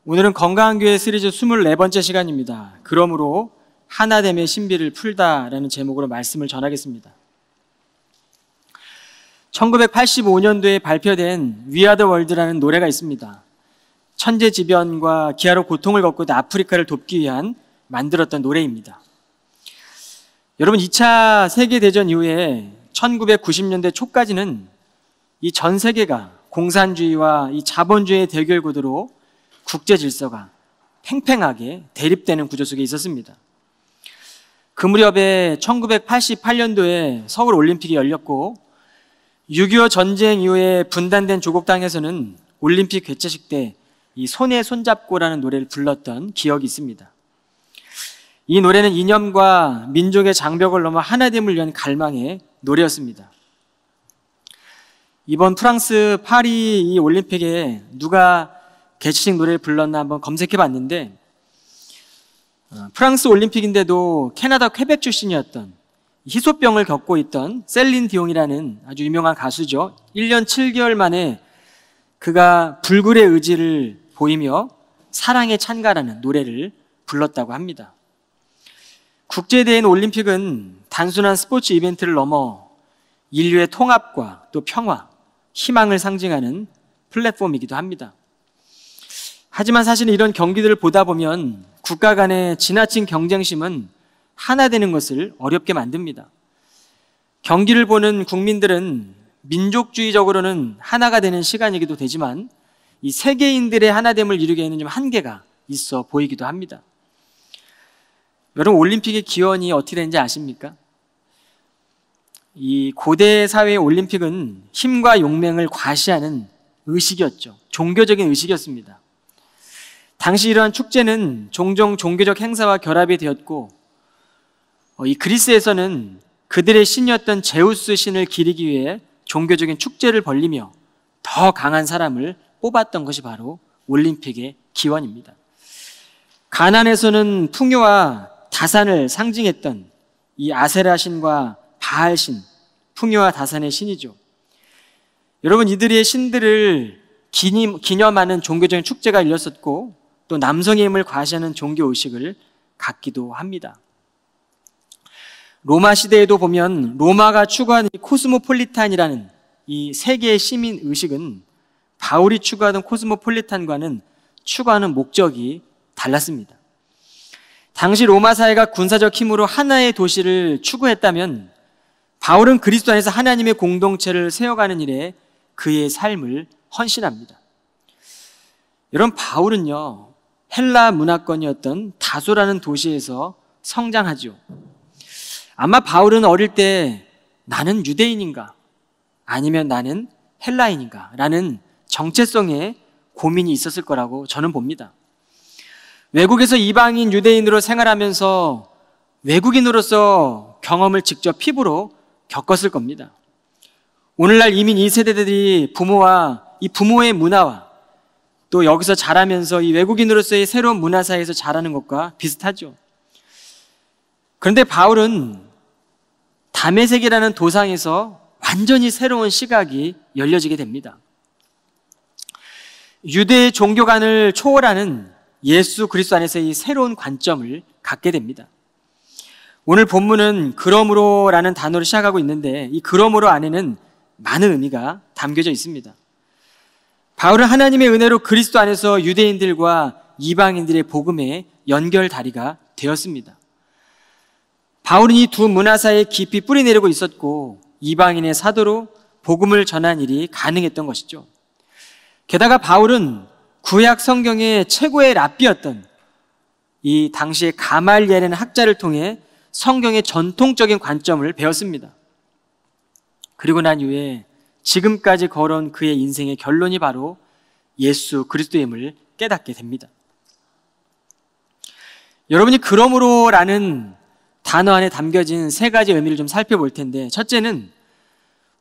오늘은 건강한 교회 시리즈 24번째 시간입니다. 그러므로 하나됨의 신비를 풀다라는 제목으로 말씀을 전하겠습니다. 1985년도에 발표된 We Are the World라는 노래가 있습니다. 천재지변과 기아로 고통을 겪고 있는 아프리카를 돕기 위한 만들었던 노래입니다. 여러분, 2차 세계대전 이후에 1990년대 초까지는 이 전 세계가 공산주의와 이 자본주의의 대결 구도로 국제 질서가 팽팽하게 대립되는 구조 속에 있었습니다. 그 무렵에 1988년도에 서울 올림픽이 열렸고 6.25 전쟁 이후에 분단된 조국 땅에서는 올림픽 개최식 때 이 손에 손잡고라는 노래를 불렀던 기억이 있습니다. 이 노래는 이념과 민족의 장벽을 넘어 하나됨을 위한 갈망의 노래였습니다. 이번 프랑스 파리 이 올림픽에 누가 개최식 노래를 불렀나 한번 검색해 봤는데 프랑스 올림픽인데도 캐나다 퀘벡 출신이었던 희소병을 겪고 있던 셀린 디옹이라는 아주 유명한 가수죠. 1년 7개월 만에 그가 불굴의 의지를 보이며 사랑에 찬가라는 노래를 불렀다고 합니다. 국제대회인 올림픽은 단순한 스포츠 이벤트를 넘어 인류의 통합과 또 평화, 희망을 상징하는 플랫폼이기도 합니다. 하지만 사실 이런 경기들을 보다 보면 국가 간의 지나친 경쟁심은 하나 되는 것을 어렵게 만듭니다. 경기를 보는 국민들은 민족주의적으로는 하나가 되는 시간이기도 되지만 이 세계인들의 하나됨을 이루기에는 좀 한계가 있어 보이기도 합니다. 여러분, 올림픽의 기원이 어떻게 되는지 아십니까? 이 고대 사회의 올림픽은 힘과 용맹을 과시하는 의식이었죠. 종교적인 의식이었습니다. 당시 이러한 축제는 종종 종교적 행사와 결합이 되었고 이 그리스에서는 그들의 신이었던 제우스 신을 기리기 위해 종교적인 축제를 벌리며 더 강한 사람을 뽑았던 것이 바로 올림픽의 기원입니다. 가나안에서는 풍요와 다산을 상징했던 이 아세라 신과 바알 신, 풍요와 다산의 신이죠. 여러분, 이들의 신들을 기념하는 종교적인 축제가 열렸었고 또 남성의 힘을 과시하는 종교의식을 갖기도 합니다. 로마 시대에도 보면 로마가 추구하는 코스모폴리탄이라는 이 세계의 시민 의식은 바울이 추구하던 코스모폴리탄과는 추구하는 목적이 달랐습니다. 당시 로마 사회가 군사적 힘으로 하나의 도시를 추구했다면 바울은 그리스도 안에서 하나님의 공동체를 세워가는 일에 그의 삶을 헌신합니다. 여러분, 바울은요, 헬라 문화권이었던 다소라는 도시에서 성장하죠. 아마 바울은 어릴 때 나는 유대인인가 아니면 나는 헬라인인가 라는 정체성에 고민이 있었을 거라고 저는 봅니다. 외국에서 이방인 유대인으로 생활하면서 외국인으로서 경험을 직접 피부로 겪었을 겁니다. 오늘날 이민 2세대들이 부모와 이 부모의 문화와 또 여기서 자라면서 이 외국인으로서의 새로운 문화 사이에서 자라는 것과 비슷하죠. 그런데 바울은 다메섹이라는 도상에서 완전히 새로운 시각이 열려지게 됩니다. 유대의 종교관을 초월하는 예수 그리스도 안에서의 새로운 관점을 갖게 됩니다. 오늘 본문은 그러므로라는 단어로 시작하고 있는데 이 그러므로 안에는 많은 의미가 담겨져 있습니다. 바울은 하나님의 은혜로 그리스도 안에서 유대인들과 이방인들의 복음의 연결다리가 되었습니다. 바울은 이 두 문화 사이에 깊이 뿌리내리고 있었고 이방인의 사도로 복음을 전한 일이 가능했던 것이죠. 게다가 바울은 구약 성경의 최고의 랍비였던 이 당시의 가말리엘이라는 학자를 통해 성경의 전통적인 관점을 배웠습니다. 그리고 난 이후에 지금까지 걸어온 그의 인생의 결론이 바로 예수 그리스도임을 깨닫게 됩니다. 여러분이 그러므로라는 단어 안에 담겨진 세 가지 의미를 좀 살펴볼 텐데, 첫째는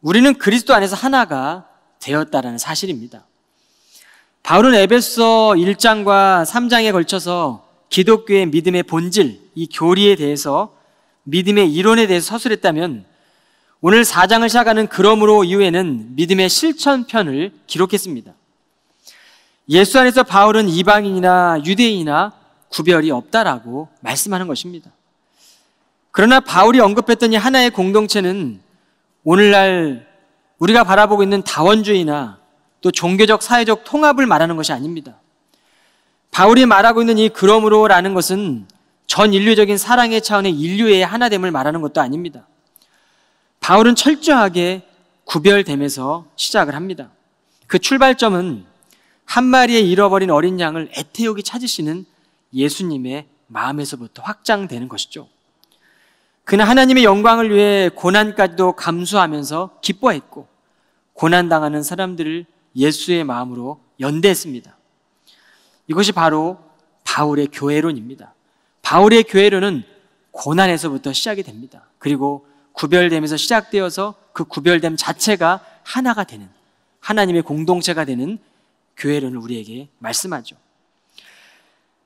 우리는 그리스도 안에서 하나가 되었다라는 사실입니다. 바울은 에베소 1장과 3장에 걸쳐서 기독교의 믿음의 본질, 이 교리에 대해서 믿음의 이론에 대해서 서술했다면 오늘 4장을 시작하는 그러므로 이후에는 믿음의 실천편을 기록했습니다. 예수 안에서 바울은 이방인이나 유대인이나 구별이 없다라고 말씀하는 것입니다. 그러나 바울이 언급했던 이 하나의 공동체는 오늘날 우리가 바라보고 있는 다원주의나 또 종교적 사회적 통합을 말하는 것이 아닙니다. 바울이 말하고 있는 이 그러므로라는 것은 전 인류적인 사랑의 차원의 인류의 하나됨을 말하는 것도 아닙니다. 바울은 철저하게 구별됨에서 시작을 합니다. 그 출발점은 한 마리의 잃어버린 어린 양을 애태우게 찾으시는 예수님의 마음에서부터 확장되는 것이죠. 그는 하나님의 영광을 위해 고난까지도 감수하면서 기뻐했고 고난당하는 사람들을 예수의 마음으로 연대했습니다. 이것이 바로 바울의 교회론입니다. 바울의 교회론은 고난에서부터 시작이 됩니다. 그리고 구별됨에서 시작되어서 그 구별됨 자체가 하나가 되는, 하나님의 공동체가 되는 교회론을 우리에게 말씀하죠.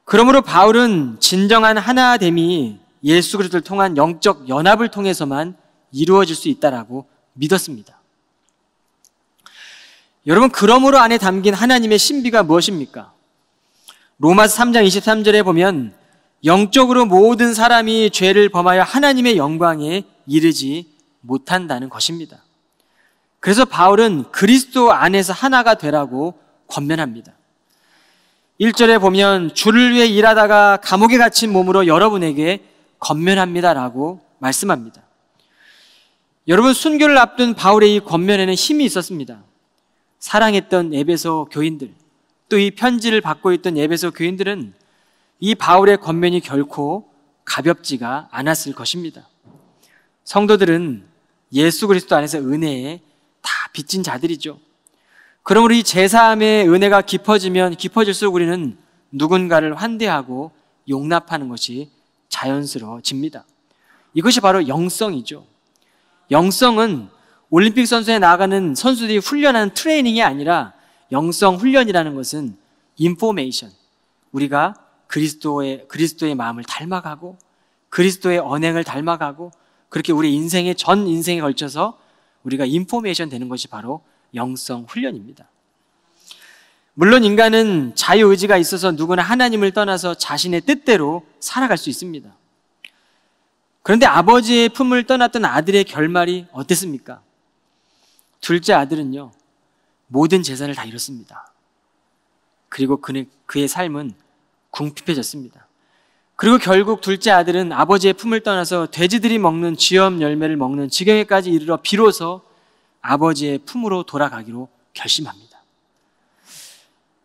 그러므로 바울은 진정한 하나됨이 예수 그리스도를 통한 영적 연합을 통해서만 이루어질 수 있다라고 믿었습니다. 여러분, 그러므로 안에 담긴 하나님의 신비가 무엇입니까? 로마서 3장 23절에 보면 영적으로 모든 사람이 죄를 범하여 하나님의 영광에 이르지 못한다는 것입니다. 그래서 바울은 그리스도 안에서 하나가 되라고 권면합니다. 1절에 보면 주를 위해 일하다가 감옥에 갇힌 몸으로 여러분에게 권면합니다라고 말씀합니다. 여러분, 순교를 앞둔 바울의 이 권면에는 힘이 있었습니다. 사랑했던 에베소 교인들, 또 이 편지를 받고 있던 에베소 교인들은 이 바울의 권면이 결코 가볍지가 않았을 것입니다. 성도들은 예수 그리스도 안에서 은혜에 다 빚진 자들이죠. 그러므로 이 제사함의 은혜가 깊어지면 깊어질수록 우리는 누군가를 환대하고 용납하는 것이 자연스러워집니다. 이것이 바로 영성이죠. 영성은 올림픽 선수에 나아가는 선수들이 훈련하는 트레이닝이 아니라 영성 훈련이라는 것은 인포메이션, 우리가 그리스도의 마음을 닮아가고 그리스도의 언행을 닮아가고 그렇게 우리 인생의 전 인생에 걸쳐서 우리가 인포메이션 되는 것이 바로 영성 훈련입니다. 물론 인간은 자유의지가 있어서 누구나 하나님을 떠나서 자신의 뜻대로 살아갈 수 있습니다. 그런데 아버지의 품을 떠났던 아들의 결말이 어땠습니까? 둘째 아들은요, 모든 재산을 다 잃었습니다. 그리고 그의 삶은 궁핍해졌습니다. 그리고 결국 둘째 아들은 아버지의 품을 떠나서 돼지들이 먹는 쥐염 열매를 먹는 지경에까지 이르러 비로소 아버지의 품으로 돌아가기로 결심합니다.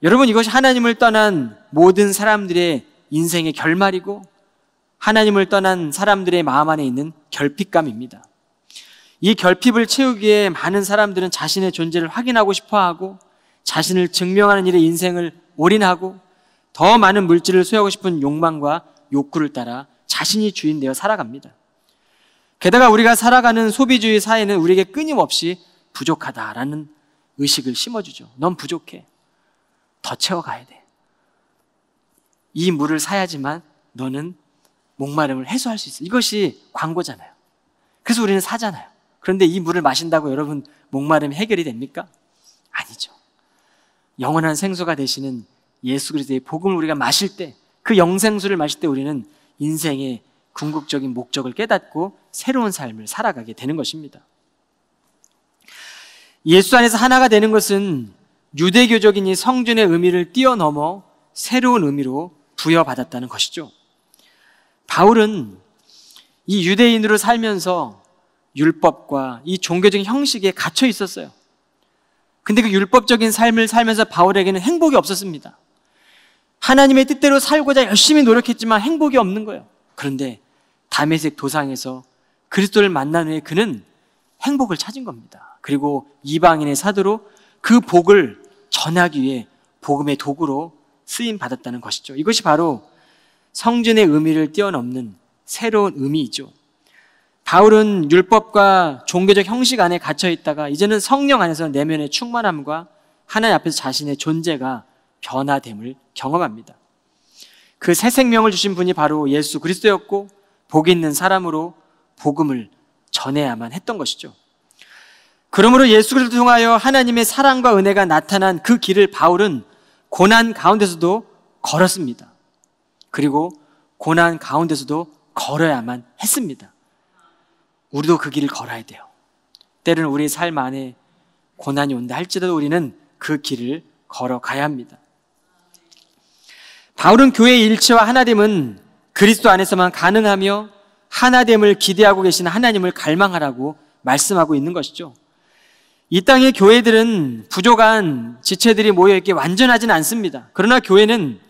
여러분, 이것이 하나님을 떠난 모든 사람들의 인생의 결말이고 하나님을 떠난 사람들의 마음 안에 있는 결핍감입니다. 이 결핍을 채우기 위해 많은 사람들은 자신의 존재를 확인하고 싶어하고 자신을 증명하는 일에 인생을 올인하고 더 많은 물질을 소유하고 싶은 욕망과 욕구를 따라 자신이 주인 되어 살아갑니다. 게다가 우리가 살아가는 소비주의 사회는 우리에게 끊임없이 부족하다라는 의식을 심어주죠. 넌 부족해. 더 채워가야 돼. 이 물을 사야지만 너는 목마름을 해소할 수 있어. 이것이 광고잖아요. 그래서 우리는 사잖아요. 그런데 이 물을 마신다고 여러분 목마름이 해결이 됩니까? 아니죠. 영원한 생수가 되시는 예수 그리스도의 복음을 우리가 마실 때, 그 영생수를 마실 때 우리는 인생의 궁극적인 목적을 깨닫고 새로운 삶을 살아가게 되는 것입니다. 예수 안에서 하나가 되는 것은 유대교적인 이 성전의 의미를 뛰어넘어 새로운 의미로 부여받았다는 것이죠. 바울은 이 유대인으로 살면서 율법과 이 종교적인 형식에 갇혀 있었어요. 근데 그 율법적인 삶을 살면서 바울에게는 행복이 없었습니다. 하나님의 뜻대로 살고자 열심히 노력했지만 행복이 없는 거예요. 그런데 다메섹 도상에서 그리스도를 만난 후에 그는 행복을 찾은 겁니다. 그리고 이방인의 사도로 그 복을 전하기 위해 복음의 도구로 쓰임 받았다는 것이죠. 이것이 바로 성전의 의미를 뛰어넘는 새로운 의미이죠. 바울은 율법과 종교적 형식 안에 갇혀 있다가 이제는 성령 안에서 내면의 충만함과 하나님 앞에서 자신의 존재가 변화됨을 경험합니다. 그 새 생명을 주신 분이 바로 예수 그리스도였고 복 있는 사람으로 복음을 전해야만 했던 것이죠. 그러므로 예수 그리스도를 통하여 하나님의 사랑과 은혜가 나타난 그 길을 바울은 고난 가운데서도 걸었습니다. 그리고 고난 가운데서도 걸어야만 했습니다. 우리도 그 길을 걸어야 돼요. 때로는 우리 삶 안에 고난이 온다 할지라도 우리는 그 길을 걸어가야 합니다. 바울은 교회의 일치와 하나됨은 그리스도 안에서만 가능하며 하나됨을 기대하고 계신 하나님을 갈망하라고 말씀하고 있는 것이죠. 이 땅의 교회들은 부족한 지체들이 모여있기에 완전하지는 않습니다. 그러나 교회는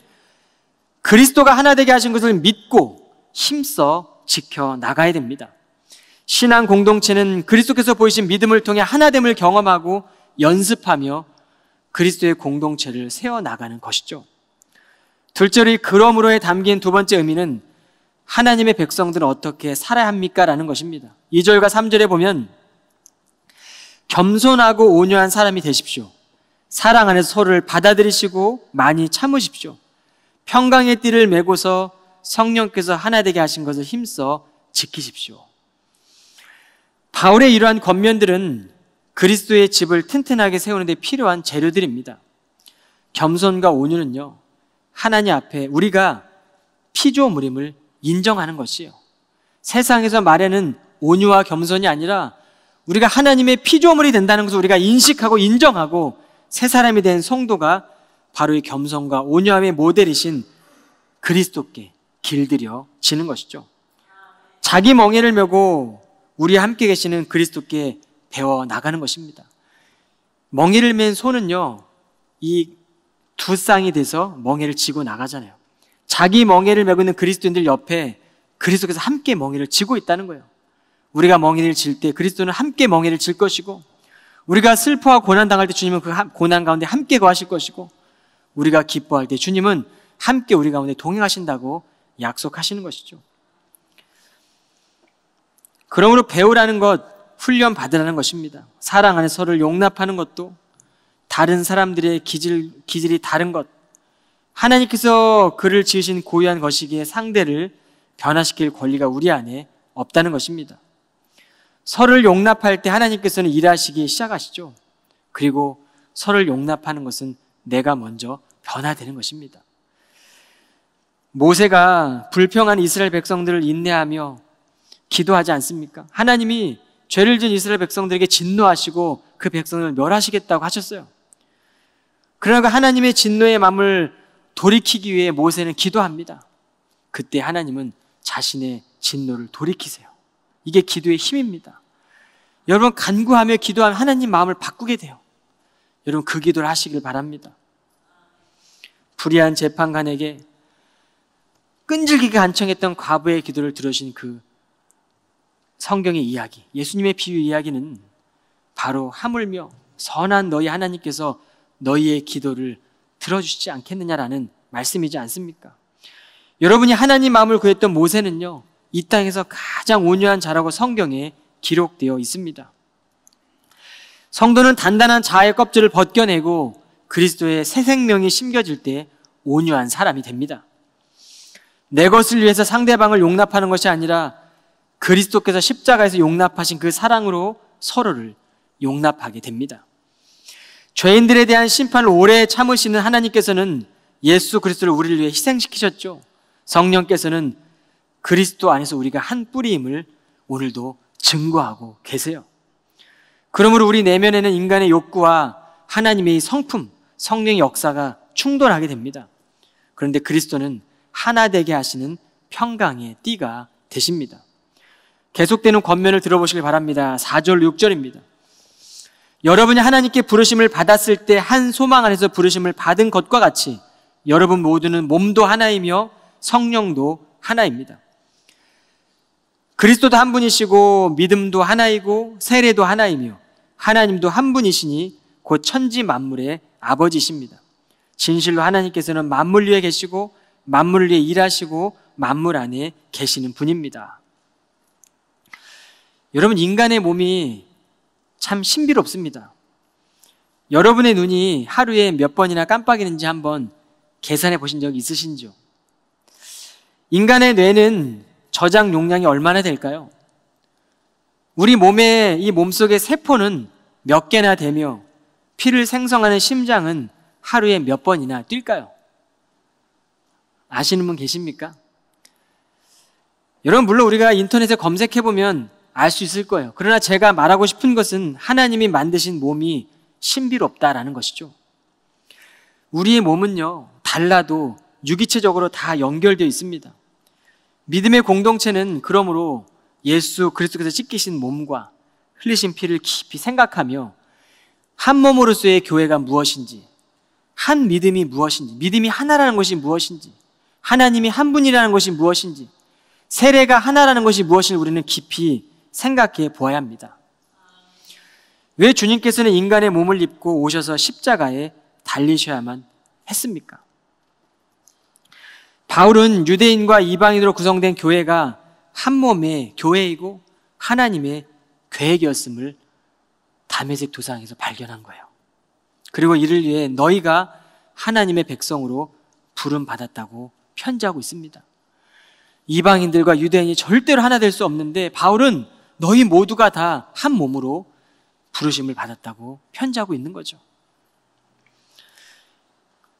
그리스도가 하나 되게 하신 것을 믿고 힘써 지켜나가야 됩니다. 신앙 공동체는 그리스도께서 보이신 믿음을 통해 하나됨을 경험하고 연습하며 그리스도의 공동체를 세워나가는 것이죠. 둘째로 이 그러므로에 담긴 두 번째 의미는 하나님의 백성들은 어떻게 살아야 합니까? 라는 것입니다. 2절과 3절에 보면 겸손하고 온유한 사람이 되십시오. 사랑 안에서 서로를 받아들이시고 많이 참으십시오. 평강의 띠를 메고서 성령께서 하나 되게 하신 것을 힘써 지키십시오. 바울의 이러한 권면들은 그리스도의 집을 튼튼하게 세우는 데 필요한 재료들입니다. 겸손과 온유는요, 하나님 앞에 우리가 피조물임을 인정하는 것이에요. 세상에서 말하는 온유와 겸손이 아니라 우리가 하나님의 피조물이 된다는 것을 우리가 인식하고 인정하고 새 사람이 된 성도가 바로 이 겸손과 온유함의 모델이신 그리스도께 길들여지는 것이죠. 자기 멍에를 메고 우리와 함께 계시는 그리스도께 배워 나가는 것입니다. 멍에를 맨 소는요, 이 두 쌍이 돼서 멍에를 지고 나가잖아요. 자기 멍에를 메고 있는 그리스도인들 옆에 그리스도께서 함께 멍에를 지고 있다는 거예요. 우리가 멍에를 질 때 그리스도는 함께 멍에를 질 것이고, 우리가 슬퍼하고 고난당할 때 주님은 그 고난 가운데 함께 거하실 것이고, 우리가 기뻐할 때 주님은 함께 우리 가운데 동행하신다고 약속하시는 것이죠. 그러므로 배우라는 것, 훈련 받으라는 것입니다. 사랑 안에 서로를 용납하는 것도, 다른 사람들의 기질이 다른 것, 하나님께서 그를 지으신 고유한 것이기에 상대를 변화시킬 권리가 우리 안에 없다는 것입니다. 서로를 용납할 때 하나님께서는 일하시기 시작하시죠. 그리고 서로를 용납하는 것은 내가 먼저 변화되는 것입니다. 모세가 불평한 이스라엘 백성들을 인내하며 기도하지 않습니까? 하나님이 죄를 지은 이스라엘 백성들에게 진노하시고 그 백성을 멸하시겠다고 하셨어요. 그러나 하나님의 진노의 마음을 돌이키기 위해 모세는 기도합니다. 그때 하나님은 자신의 진노를 돌이키세요. 이게 기도의 힘입니다. 여러분, 간구하며 기도하면 하나님 마음을 바꾸게 돼요. 여러분, 그 기도를 하시길 바랍니다. 불의한 재판관에게 끈질기게 간청했던 과부의 기도를 들으신 그 성경의 이야기, 예수님의 비유 이야기는 바로 하물며 선한 너희 하나님께서 너희의 기도를 들어주시지 않겠느냐라는 말씀이지 않습니까? 여러분이 하나님 마음을 구했던 모세는요, 이 땅에서 가장 온유한 자라고 성경에 기록되어 있습니다. 성도는 단단한 자아의 껍질을 벗겨내고 그리스도의 새 생명이 심겨질 때 온유한 사람이 됩니다. 내 것을 위해서 상대방을 용납하는 것이 아니라 그리스도께서 십자가에서 용납하신 그 사랑으로 서로를 용납하게 됩니다. 죄인들에 대한 심판을 오래 참으시는 하나님께서는 예수 그리스도를 우리를 위해 희생시키셨죠. 성령께서는 그리스도 안에서 우리가 한 뿌리임을 오늘도 증거하고 계세요. 그러므로 우리 내면에는 인간의 욕구와 하나님의 성품, 성령의 역사가 충돌하게 됩니다. 그런데 그리스도는 하나 되게 하시는 평강의 띠가 되십니다. 계속되는 권면을 들어보시길 바랍니다. 4절, 6절입니다. 여러분이 하나님께 부르심을 받았을 때 한 소망 안에서 부르심을 받은 것과 같이 여러분 모두는 몸도 하나이며 성령도 하나입니다. 그리스도도 한 분이시고 믿음도 하나이고 세례도 하나이며 하나님도 한 분이시니 곧 천지 만물의 아버지십니다. 진실로 하나님께서는 만물 위에 계시고 만물을 위해 일하시고 만물 안에 계시는 분입니다. 여러분, 인간의 몸이 참 신비롭습니다. 여러분의 눈이 하루에 몇 번이나 깜빡이는지 한번 계산해 보신 적 있으신지요? 인간의 뇌는 저장 용량이 얼마나 될까요? 우리 몸의 이 몸속의 세포는 몇 개나 되며 피를 생성하는 심장은 하루에 몇 번이나 뛸까요? 아시는 분 계십니까? 여러분, 물론 우리가 인터넷에 검색해보면 알 수 있을 거예요. 그러나 제가 말하고 싶은 것은 하나님이 만드신 몸이 신비롭다라는 것이죠. 우리의 몸은요, 달라도 유기체적으로 다 연결되어 있습니다. 믿음의 공동체는 그러므로 예수 그리스도께서 찢기신 몸과 흘리신 피를 깊이 생각하며 한 몸으로서의 교회가 무엇인지, 한 믿음이 무엇인지, 믿음이 하나라는 것이 무엇인지, 하나님이 한 분이라는 것이 무엇인지, 세례가 하나라는 것이 무엇인지 우리는 깊이 생각해 보아야 합니다. 왜 주님께서는 인간의 몸을 입고 오셔서 십자가에 달리셔야만 했습니까? 바울은 유대인과 이방인으로 구성된 교회가 한 몸의 교회이고 하나님의 계획이었음을 다메섹 도상에서 발견한 거예요. 그리고 이를 위해 너희가 하나님의 백성으로 부름받았다고 편지하고 있습니다. 이방인들과 유대인이 절대로 하나 될 수 없는데 바울은 너희 모두가 다 한 몸으로 부르심을 받았다고 편지하고 있는 거죠.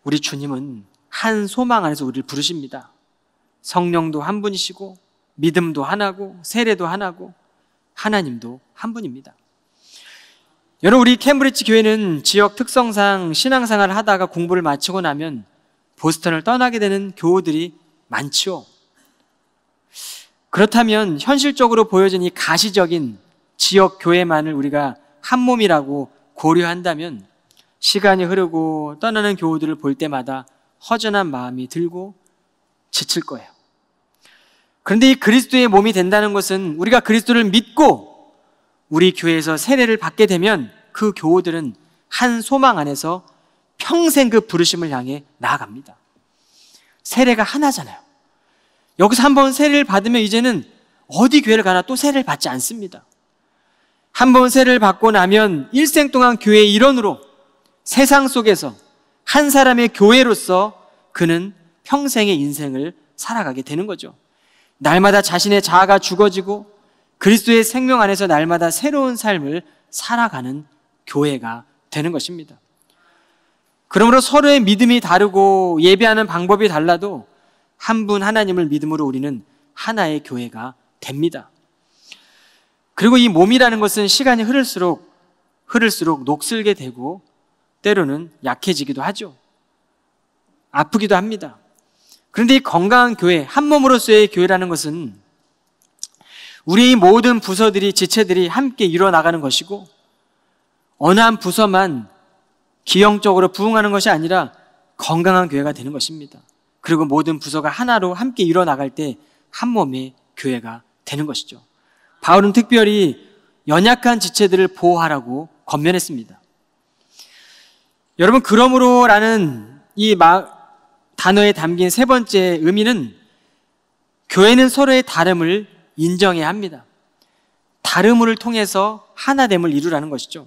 우리 주님은 한 소망 안에서 우리를 부르십니다. 성령도 한 분이시고 믿음도 하나고 세례도 하나고 하나님도 한 분입니다. 여러분, 우리 캠브리지 교회는 지역 특성상 신앙생활을 하다가 공부를 마치고 나면 보스턴을 떠나게 되는 교우들이 많죠. 그렇다면 현실적으로 보여진 이 가시적인 지역 교회만을 우리가 한 몸이라고 고려한다면 시간이 흐르고 떠나는 교우들을 볼 때마다 허전한 마음이 들고 지칠 거예요. 그런데 이 그리스도의 몸이 된다는 것은 우리가 그리스도를 믿고 우리 교회에서 세례를 받게 되면 그 교우들은 한 소망 안에서 평생 그 부르심을 향해 나아갑니다. 세례가 하나잖아요. 여기서 한번 세례를 받으면 이제는 어디 교회를 가나 또 세례를 받지 않습니다. 한번 세례를 받고 나면 일생 동안 교회의 일원으로 세상 속에서 한 사람의 교회로서 그는 평생의 인생을 살아가게 되는 거죠. 날마다 자신의 자아가 죽어지고 그리스도의 생명 안에서 날마다 새로운 삶을 살아가는 교회가 되는 것입니다. 그러므로 서로의 믿음이 다르고 예배하는 방법이 달라도 한 분 하나님을 믿음으로 우리는 하나의 교회가 됩니다. 그리고 이 몸이라는 것은 시간이 흐를수록 녹슬게 되고 때로는 약해지기도 하죠. 아프기도 합니다. 그런데 이 건강한 교회, 한 몸으로서의 교회라는 것은 우리 모든 부서들이, 지체들이 함께 이뤄나가는 것이고 어느 한 부서만 기형적으로 부흥하는 것이 아니라 건강한 교회가 되는 것입니다. 그리고 모든 부서가 하나로 함께 이뤄나갈 때 한 몸의 교회가 되는 것이죠. 바울은 특별히 연약한 지체들을 보호하라고 권면했습니다. 여러분, 그러므로라는 이 단어에 담긴 세 번째 의미는 교회는 서로의 다름을 인정해야 합니다. 다름을 통해서 하나됨을 이루라는 것이죠.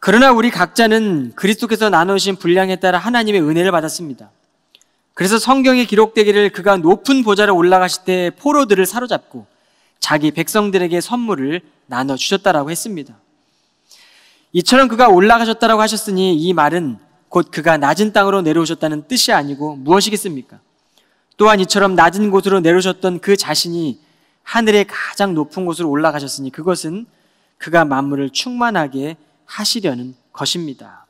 그러나 우리 각자는 그리스도께서 나누신 분량에 따라 하나님의 은혜를 받았습니다. 그래서 성경에 기록되기를 그가 높은 보좌로 올라가실 때 포로들을 사로잡고 자기 백성들에게 선물을 나눠주셨다라고 했습니다. 이처럼 그가 올라가셨다라고 하셨으니 이 말은 곧 그가 낮은 땅으로 내려오셨다는 뜻이 아니고 무엇이겠습니까? 또한 이처럼 낮은 곳으로 내려오셨던 그 자신이 하늘의 가장 높은 곳으로 올라가셨으니 그것은 그가 만물을 충만하게 하시려는 것입니다.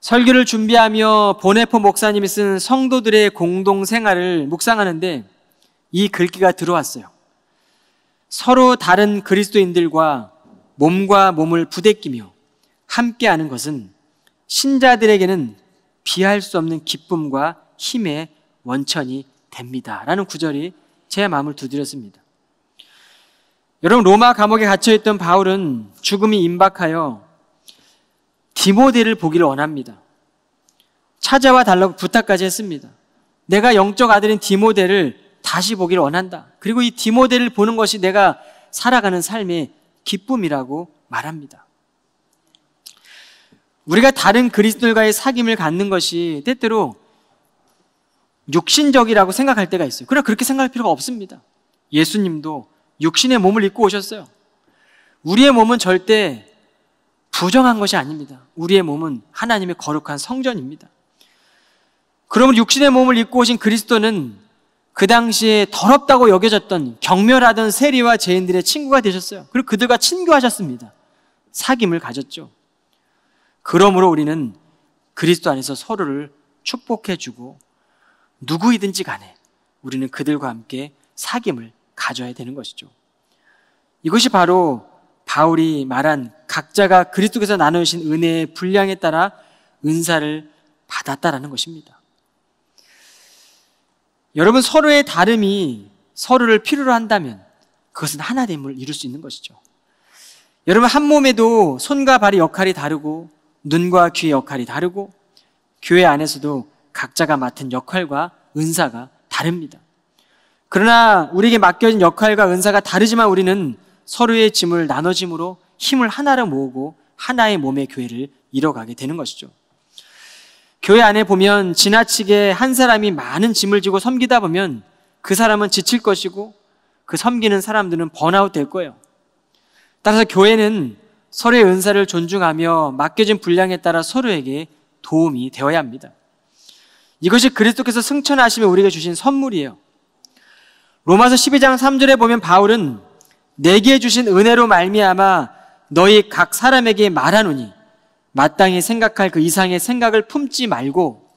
설교를 준비하며 보네포 목사님이 쓴 성도들의 공동생활을 묵상하는데 이 글귀가 들어왔어요. 서로 다른 그리스도인들과 몸과 몸을 부대끼며 함께하는 것은 신자들에게는 비할 수 없는 기쁨과 힘의 원천이 됩니다. 라는 구절이 제 마음을 두드렸습니다. 여러분, 로마 감옥에 갇혀있던 바울은 죽음이 임박하여 디모데를 보기를 원합니다. 찾아와 달라고 부탁까지 했습니다. 내가 영적 아들인 디모데를 다시 보기를 원한다. 그리고 이 디모데를 보는 것이 내가 살아가는 삶의 기쁨이라고 말합니다. 우리가 다른 그리스도인과의 사귐을 갖는 것이 때때로 육신적이라고 생각할 때가 있어요. 그러나 그렇게 생각할 필요가 없습니다. 예수님도 육신의 몸을 입고 오셨어요. 우리의 몸은 절대 부정한 것이 아닙니다. 우리의 몸은 하나님의 거룩한 성전입니다. 그러면 육신의 몸을 입고 오신 그리스도는 그 당시에 더럽다고 여겨졌던 경멸하던 세리와 죄인들의 친구가 되셨어요. 그리고 그들과 친교하셨습니다. 사귐을 가졌죠. 그러므로 우리는 그리스도 안에서 서로를 축복해주고 누구이든지 간에 우리는 그들과 함께 사귐을 가져야 되는 것이죠. 이것이 바로 바울이 말한 각자가 그리스도께서 나누신 은혜의 분량에 따라 은사를 받았다라는 것입니다. 여러분, 서로의 다름이 서로를 필요로 한다면 그것은 하나됨을 이룰 수 있는 것이죠. 여러분, 한 몸에도 손과 발의 역할이 다르고 눈과 귀의 역할이 다르고 교회 안에서도 각자가 맡은 역할과 은사가 다릅니다. 그러나 우리에게 맡겨진 역할과 은사가 다르지만 우리는 서로의 짐을 나눠짐으로 힘을 하나로 모으고 하나의 몸의 교회를 이뤄가게 되는 것이죠. 교회 안에 보면 지나치게 한 사람이 많은 짐을 지고 섬기다 보면 그 사람은 지칠 것이고 그 섬기는 사람들은 번아웃 될 거예요. 따라서 교회는 서로의 은사를 존중하며 맡겨진 분량에 따라 서로에게 도움이 되어야 합니다. 이것이 그리스도께서 승천하시며 우리에게 주신 선물이에요. 로마서 12장 3절에 보면 바울은 내게 주신 은혜로 말미암아 너희 각 사람에게 말하노니 마땅히 생각할 그 이상의 생각을 품지 말고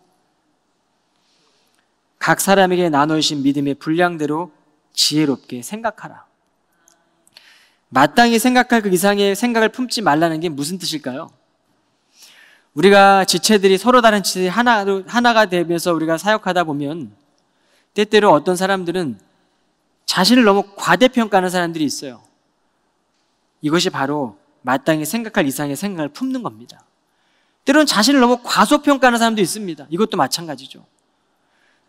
각 사람에게 나눠주신 믿음의 분량대로 지혜롭게 생각하라. 마땅히 생각할 그 이상의 생각을 품지 말라는 게 무슨 뜻일까요? 우리가 지체들이 서로 다른 지체들이 하나가 되면서 우리가 사역하다 보면 때때로 어떤 사람들은 자신을 너무 과대평가하는 사람들이 있어요. 이것이 바로 마땅히 생각할 이상의 생각을 품는 겁니다. 때로는 자신을 너무 과소평가하는 사람도 있습니다. 이것도 마찬가지죠.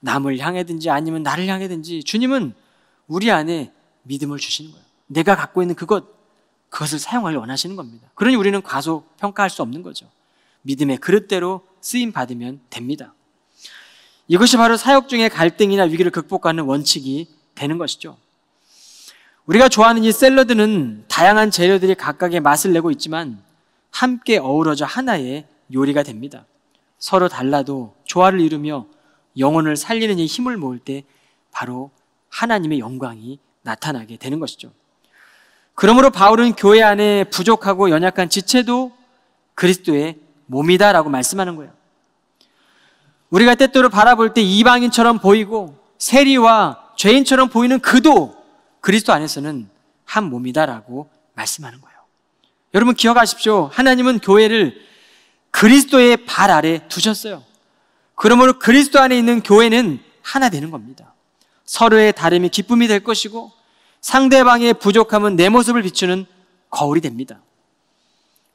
남을 향해든지 아니면 나를 향해든지 주님은 우리 안에 믿음을 주시는 거예요. 내가 갖고 있는 그것을 사용하려 원하시는 겁니다. 그러니 우리는 과소평가할 수 없는 거죠. 믿음의 그릇대로 쓰임 받으면 됩니다. 이것이 바로 사역 중에 갈등이나 위기를 극복하는 원칙이 되는 것이죠. 우리가 좋아하는 이 샐러드는 다양한 재료들이 각각의 맛을 내고 있지만 함께 어우러져 하나의 요리가 됩니다. 서로 달라도 조화를 이루며 영혼을 살리는 이 힘을 모을 때 바로 하나님의 영광이 나타나게 되는 것이죠. 그러므로 바울은 교회 안에 부족하고 연약한 지체도 그리스도의 몸이다라고 말씀하는 거예요. 우리가 때때로 바라볼 때 이방인처럼 보이고 세리와 죄인처럼 보이는 그도 그리스도 안에서는 한 몸이다라고 말씀하는 거예요. 여러분 기억하십시오. 하나님은 교회를 그리스도의 발 아래 두셨어요. 그러므로 그리스도 안에 있는 교회는 하나 되는 겁니다. 서로의 다름이 기쁨이 될 것이고 상대방의 부족함은 내 모습을 비추는 거울이 됩니다.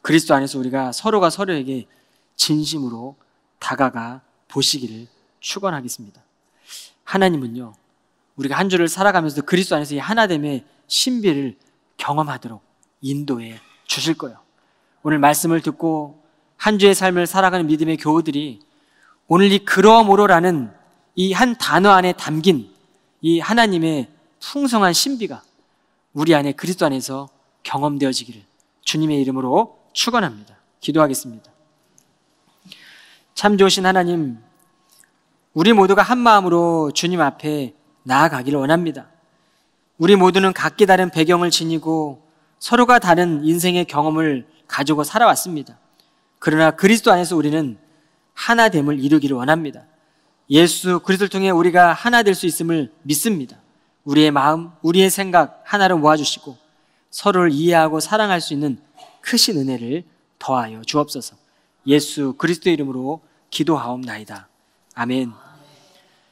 그리스도 안에서 우리가 서로가 서로에게 진심으로 다가가 보시기를 축원하겠습니다. 하나님은요, 우리가 한 주를 살아가면서 그리스도 안에서 이 하나됨의 신비를 경험하도록 인도해 주실 거예요. 오늘 말씀을 듣고 한 주의 삶을 살아가는 믿음의 교우들이 오늘 이 그러므로라는 이 한 단어 안에 담긴 이 하나님의 풍성한 신비가 우리 안에 그리스도 안에서 경험되어지기를 주님의 이름으로 축원합니다. 기도하겠습니다. 참 좋으신 하나님, 우리 모두가 한 마음으로 주님 앞에 나아가기를 원합니다. 우리 모두는 각기 다른 배경을 지니고 서로가 다른 인생의 경험을 가지고 살아왔습니다. 그러나 그리스도 안에서 우리는 하나됨을 이루기를 원합니다. 예수 그리스도를 통해 우리가 하나 될 수 있음을 믿습니다. 우리의 마음, 우리의 생각 하나로 모아주시고 서로를 이해하고 사랑할 수 있는 크신 은혜를 더하여 주옵소서. 예수 그리스도의 이름으로 기도하옵나이다. 아멘.